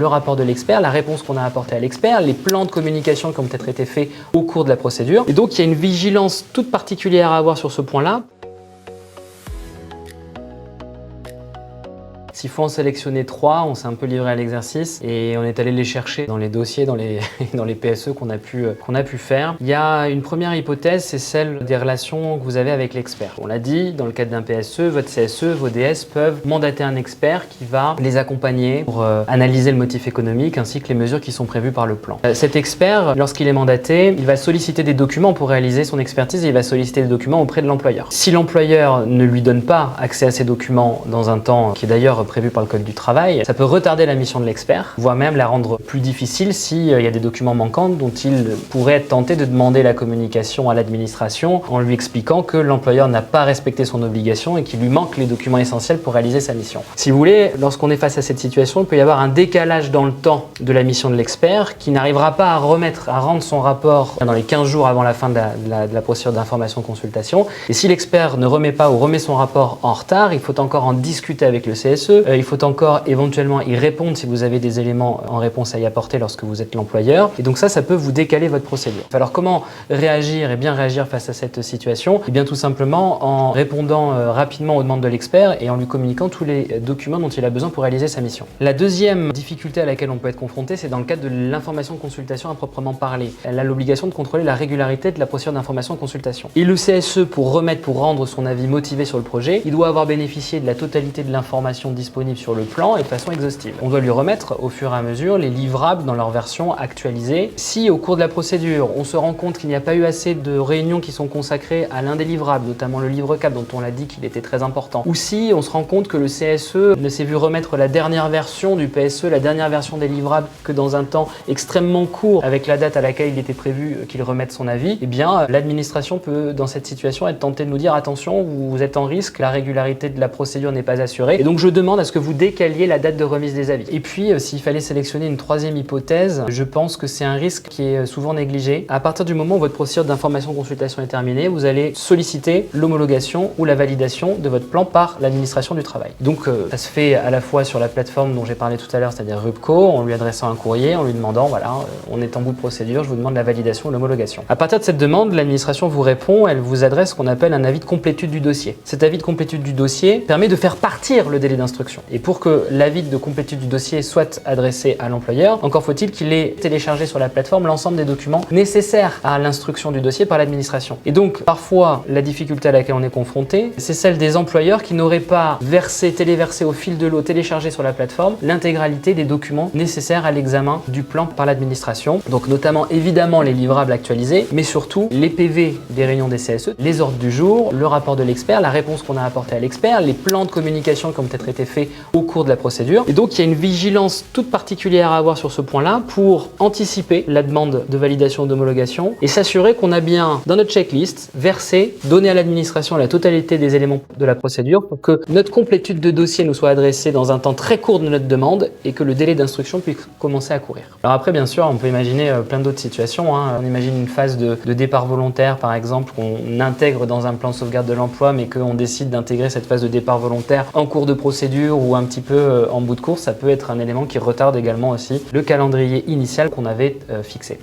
le rapport de l'expert, la réponse qu'on a apportée à l'expert, les plans de communication qui ont peut-être été faits au cours de la procédure. Et donc, il y a une vigilance toute particulière à avoir sur ce point-là. S'il faut en sélectionner 3, on s'est un peu livré à l'exercice et on est allé les chercher dans les dossiers, dans les PSE qu'on a pu faire. Il y a une première hypothèse, c'est celle des relations que vous avez avec l'expert. On l'a dit, dans le cadre d'un PSE, votre CSE, vos DS peuvent mandater un expert qui va les accompagner pour analyser le motif économique ainsi que les mesures qui sont prévues par le plan. Cet expert, lorsqu'il est mandaté, il va solliciter des documents pour réaliser son expertise et il va solliciter des documents auprès de l'employeur. Si l'employeur ne lui donne pas accès à ces documents dans un temps qui est d'ailleurs prévu par le Code du travail, ça peut retarder la mission de l'expert, voire même la rendre plus difficile s'il y a des documents manquants dont il pourrait être tenté de demander la communication à l'administration en lui expliquant que l'employeur n'a pas respecté son obligation et qu'il lui manque les documents essentiels pour réaliser sa mission. Si vous voulez, lorsqu'on est face à cette situation, il peut y avoir un décalage dans le temps de la mission de l'expert qui n'arrivera pas à rendre son rapport dans les 15 jours avant la fin de la procédure d'information-consultation. Et si l'expert ne remet pas ou remet son rapport en retard, il faut encore en discuter avec le CSE. Il faut encore éventuellement y répondre si vous avez des éléments en réponse à y apporter lorsque vous êtes l'employeur. Et donc ça peut vous décaler votre procédure. Alors comment réagir et bien réagir face à cette situation? Eh bien tout simplement en répondant rapidement aux demandes de l'expert et en lui communiquant tous les documents dont il a besoin pour réaliser sa mission. La deuxième difficulté à laquelle on peut être confronté, c'est dans le cadre de l'information-consultation à proprement parler. Elle a l'obligation de contrôler la régularité de la procédure d'information-consultation. Et le CSE, pour rendre son avis motivé sur le projet, il doit avoir bénéficié de la totalité de l'information disponible sur le plan et de façon exhaustive. On doit lui remettre au fur et à mesure les livrables dans leur version actualisée. Si au cours de la procédure, on se rend compte qu'il n'y a pas eu assez de réunions qui sont consacrées à l'un des livrables, notamment le livre 4 dont on l'a dit qu'il était très important, ou si on se rend compte que le CSE ne s'est vu remettre la dernière version du PSE, la dernière version des livrables que dans un temps extrêmement court avec la date à laquelle il était prévu qu'il remette son avis, eh bien l'administration peut dans cette situation être tentée de nous dire attention, vous êtes en risque, la régularité de la procédure n'est pas assurée et donc je demande à ce que vous décaliez la date de remise des avis. Et puis, s'il fallait sélectionner une troisième hypothèse, je pense que c'est un risque qui est souvent négligé. À partir du moment où votre procédure d'information-consultation est terminée, vous allez solliciter l'homologation ou la validation de votre plan par l'administration du travail. Donc, ça se fait à la fois sur la plateforme dont j'ai parlé tout à l'heure, c'est-à-dire Rubco, en lui adressant un courrier, en lui demandant, voilà, on est en bout de procédure, je vous demande la validation ou l'homologation. À partir de cette demande, l'administration vous répond, elle vous adresse ce qu'on appelle un avis de complétude du dossier. Cet avis de complétude du dossier permet de faire partir le délai d'instruction. Et pour que l'avis de complétude du dossier soit adressé à l'employeur, encore faut-il qu'il ait téléchargé sur la plateforme l'ensemble des documents nécessaires à l'instruction du dossier par l'administration. Et donc, parfois, la difficulté à laquelle on est confronté, c'est celle des employeurs qui n'auraient pas téléversé au fil de l'eau, téléchargé sur la plateforme, l'intégralité des documents nécessaires à l'examen du plan par l'administration. Donc, notamment, évidemment, les livrables actualisés, mais surtout, les PV des réunions des CSE, les ordres du jour, le rapport de l'expert, la réponse qu'on a apportée à l'expert, les plans de communication qui ont peut-être été faits au cours de la procédure. Et donc, il y a une vigilance toute particulière à avoir sur ce point-là pour anticiper la demande de validation ou d'homologation et s'assurer qu'on a bien, dans notre checklist, versé, donné à l'administration la totalité des éléments de la procédure pour que notre complétude de dossier nous soit adressée dans un temps très court de notre demande et que le délai d'instruction puisse commencer à courir. Alors après, bien sûr, on peut imaginer plein d'autres situations. On imagine une phase de départ volontaire, par exemple, qu'on intègre dans un plan de sauvegarde de l'emploi, mais qu'on décide d'intégrer cette phase de départ volontaire en cours de procédure ou un petit peu en bout de course. Ça peut être un élément qui retarde également aussi le calendrier initial qu'on avait fixé.